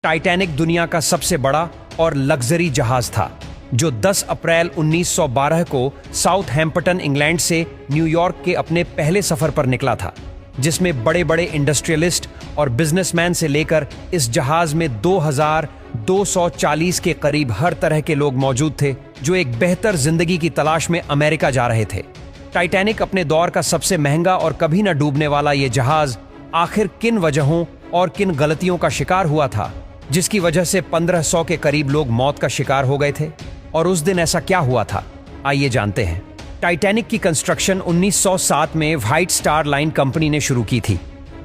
Titanic दुनिया का सबसे बड़ा और लग्जरी जहाज था जो 10 अप्रैल 1912 को साउथहैम्पटन इंग्लैंड से न्यूयॉर्क के अपने पहले सफर पर निकला था, जिसमें बड़े बड़े इंडस्ट्रियलिस्ट और बिजनेसमैन से लेकर इस जहाज में 2240 के करीब हर तरह के लोग मौजूद थे जो एक बेहतर जिंदगी की तलाश में अमेरिका जा रहे थे। टाइटैनिक अपने दौर का सबसे महंगा और कभी न डूबने वाला ये जहाज आखिर किन वजहों और किन गलतियों का शिकार हुआ था जिसकी वजह से 1500 के करीब लोग मौत का शिकार हो गए थे, और उस दिन ऐसा क्या हुआ था, आइए जानते हैं। टाइटैनिक की कंस्ट्रक्शन 1907 में व्हाइट स्टार लाइन कंपनी ने शुरू की थी,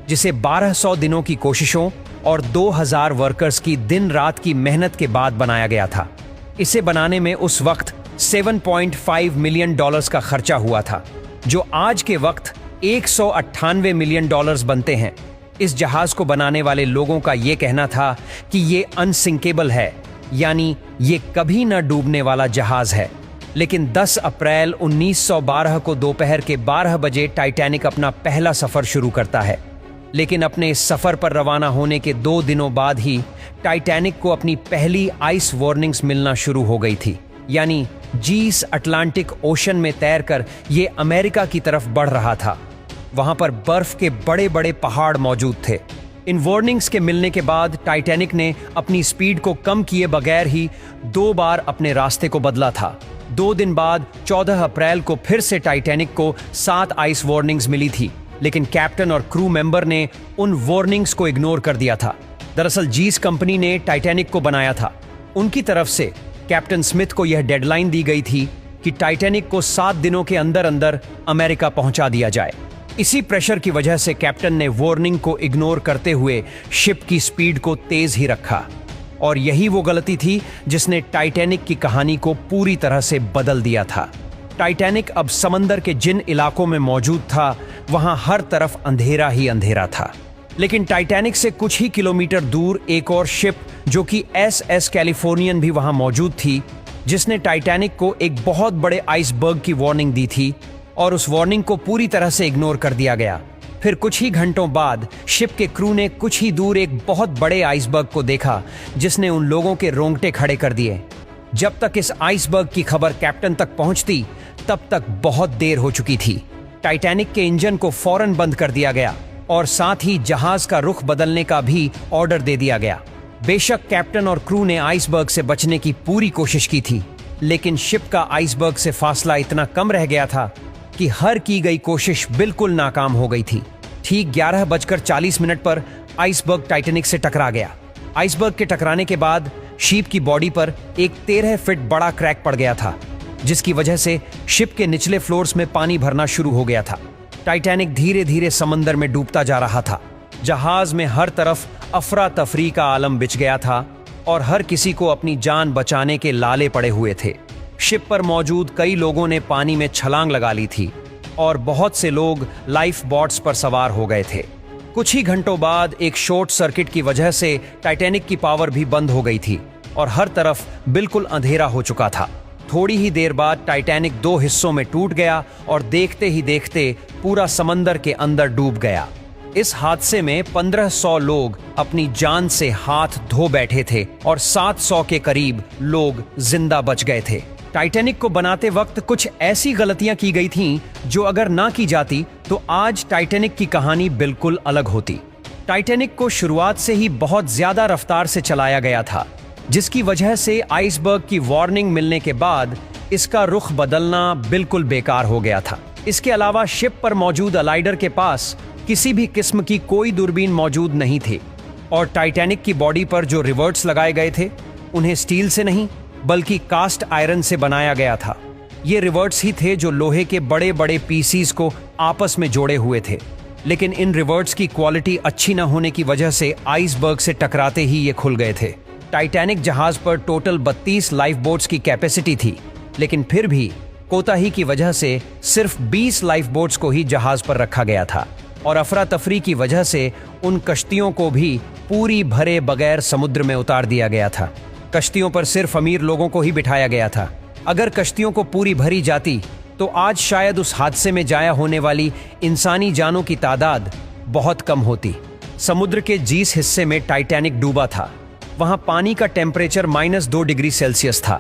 जिसे 1200 दिनों की कोशिशों और 2000 वर्कर्स की दिन रात की मेहनत के बाद बनाया गया था। इसे बनाने में उस वक्त $7.5 मिलियन का खर्चा हुआ था, जो आज के वक्त $198 मिलियन बनते हैं। इस जहाज को बनाने वाले लोगों का यह कहना था कि ये अनसिंकेबल है, यानी ये कभी न डूबने वाला जहाज है। लेकिन 10 अप्रैल 1912 को दोपहर के 12 बजे टाइटैनिक अपना पहला सफर शुरू करता है। लेकिन अपने इस सफर पर रवाना होने के 2 दिनों बाद ही टाइटैनिक को अपनी पहली आइस वार्निंग्स मिलना शुरू हो गई थी, यानी जीस अटलांटिक ओशन में तैरकर ये अमेरिका की तरफ बढ़ रहा था। वहां पर बर्फ के बड़े बड़े पहाड़ मौजूद थे। इन वार्निंग्स के मिलने के बाद टाइटैनिक ने अपनी स्पीड को कम किए बगैर ही 2 बार अपने रास्ते को बदला था। 2 दिन बाद 14 अप्रैल को फिर से टाइटैनिक को 7 आइस वार्निंग्स मिली थी, लेकिन कैप्टन और क्रू मेंबर ने उन वार्निंग्स को इग्नोर कर दिया था। दरअसल जीस कंपनी ने टाइटैनिक को बनाया था। उनकी तरफ से कैप्टन स्मिथ को यह डेडलाइन दी गई थी कि टाइटैनिक को 7 दिनों के अंदर अंदर अमेरिका पहुंचा दिया जाए। इसी प्रेशर की वजह से कैप्टन ने वार्निंग को इग्नोर करते हुए शिप की स्पीड को तेज ही रखा, और यही वो गलती थी जिसने टाइटैनिक की कहानी को पूरी तरह से बदल दिया था। टाइटैनिक अब समंदर के जिन इलाकों में मौजूद था वहां हर तरफ अंधेरा ही अंधेरा था। लेकिन टाइटैनिक से कुछ ही किलोमीटर दूर एक और शिप जो कि SS कैलिफोर्नियन भी वहां मौजूद थी, जिसने टाइटैनिक को एक बहुत बड़े आइसबर्ग की वार्निंग दी थी, और उस वार्निंग को पूरी तरह से इग्नोर कर दिया गया। फिर कुछ ही घंटों बाद शिप के क्रू ने कुछ ही दूर एक बहुत बड़े आइसबर्ग को देखा, जिसने उन लोगों के रोंगटे खड़े कर दिए। जब तक इस आइसबर्ग की खबर कैप्टन तक पहुंचती, तब तक बहुत देर हो चुकी थी। टाइटैनिक के इंजन को फौरन बंद कर दिया गया और साथ ही जहाज का रुख बदलने का भी ऑर्डर दे दिया गया। बेशक कैप्टन और क्रू ने आइसबर्ग से बचने की पूरी कोशिश की थी, लेकिन शिप का आइसबर्ग से फासला इतना कम रह गया था कि हर की गई कोशिश बिल्कुल नाकाम हो गई थी। ठीक 11:40 पर आइसबर्ग टाइटैनिक से टकरा गया। आइसबर्ग के टकराने के बाद शिप की बॉडी पर एक 13 फीट बड़ा क्रैक पड़ गया था, जिसकी वजह से शिप के निचले फ्लोर्स में पानी भरना शुरू हो गया था। टाइटैनिक धीरे धीरे समंदर में डूबता जा रहा था। जहाज में हर तरफ अफरा तफरी का आलम बिछ गया था और हर किसी को अपनी जान बचाने के लाले पड़े हुए थे। शिप पर मौजूद कई लोगों ने पानी में छलांग लगा ली थी और बहुत से लोग लाइफ बोट्स पर सवार हो गए थे। कुछ ही घंटों बाद एक शॉर्ट सर्किट की वजह से टाइटैनिक की पावर भी बंद हो गई थी और हर तरफ बिल्कुल अंधेरा हो चुका था। थोड़ी ही देर बाद टाइटैनिक 2 हिस्सों में टूट गया और देखते ही देखते पूरा समंदर के अंदर डूब गया। इस हादसे में 1500 लोग अपनी जान से हाथ धो बैठे थे और 700 के करीब लोग जिंदा बच गए थे। टाइटैनिक को बनाते वक्त कुछ ऐसी गलतियां की गई थीं जो अगर ना की जाती तो आज टाइटैनिक की कहानी बिल्कुल अलग होती। टाइटैनिक को शुरुआत से ही बहुत ज्यादा रफ्तार से चलाया गया था, जिसकी वजह से आइसबर्ग की वार्निंग मिलने के बाद इसका रुख बदलना बिल्कुल बेकार हो गया था। इसके अलावा शिप पर मौजूद अलाइडर के पास किसी भी किस्म की कोई दूरबीन मौजूद नहीं थी, और टाइटैनिक की बॉडी पर जो रिवर्ट्स लगाए गए थे उन्हें स्टील से नहीं बल्कि कास्ट आयरन से बनाया गया था। ये रिवर्ट्स ही थे जो लोहे के बड़े बड़े पीसीस को आपस में जोड़े हुए थे, लेकिन इन रिवर्ट्स की क्वालिटी अच्छी न होने की वजह से आइसबर्ग से टकराते ही ये खुल गए थे। टाइटैनिक जहाज पर टोटल 32 लाइफ बोट्स की कैपेसिटी थी, लेकिन फिर भी कोताही की वजह से सिर्फ 20 लाइफ बोट्स को ही जहाज पर रखा गया था, और अफरा तफरी की वजह से उन कश्तियों को भी पूरी भरे बगैर समुद्र में उतार दिया गया था। कश्तियों पर सिर्फ अमीर लोगों को ही बिठाया गया था। अगर कश्तियों को पूरी भरी जाती तो आज शायद उस हादसे में जाया होने वाली इंसानी जानों की तादाद बहुत कम होती। समुद्र के जिस हिस्से में टाइटैनिक डूबा था वहां पानी का टेम्परेचर -2 डिग्री सेल्सियस था।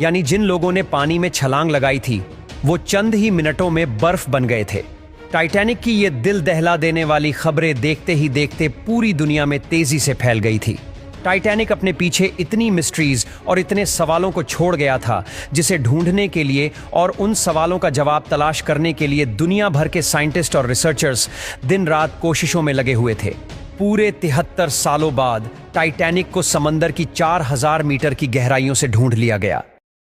यानी जिन लोगों ने पानी में छलांग लगाई थी वो चंद ही मिनटों में बर्फ बन गए थे। टाइटैनिक की ये दिल दहला देने वाली खबरें देखते ही देखते पूरी दुनिया में तेजी से फैल गई थी। टाइटैनिक अपने पीछे इतनी मिस्ट्रीज और इतने सवालों को छोड़ गया था जिसे ढूंढने के लिए और उन सवालों का जवाब तलाश करने के लिए दुनिया भर के साइंटिस्ट और रिसर्चर्स दिन रात कोशिशों में लगे हुए थे। पूरे 73 सालों बाद टाइटैनिक को समंदर की 4000 मीटर की गहराइयों से ढूंढ लिया गया।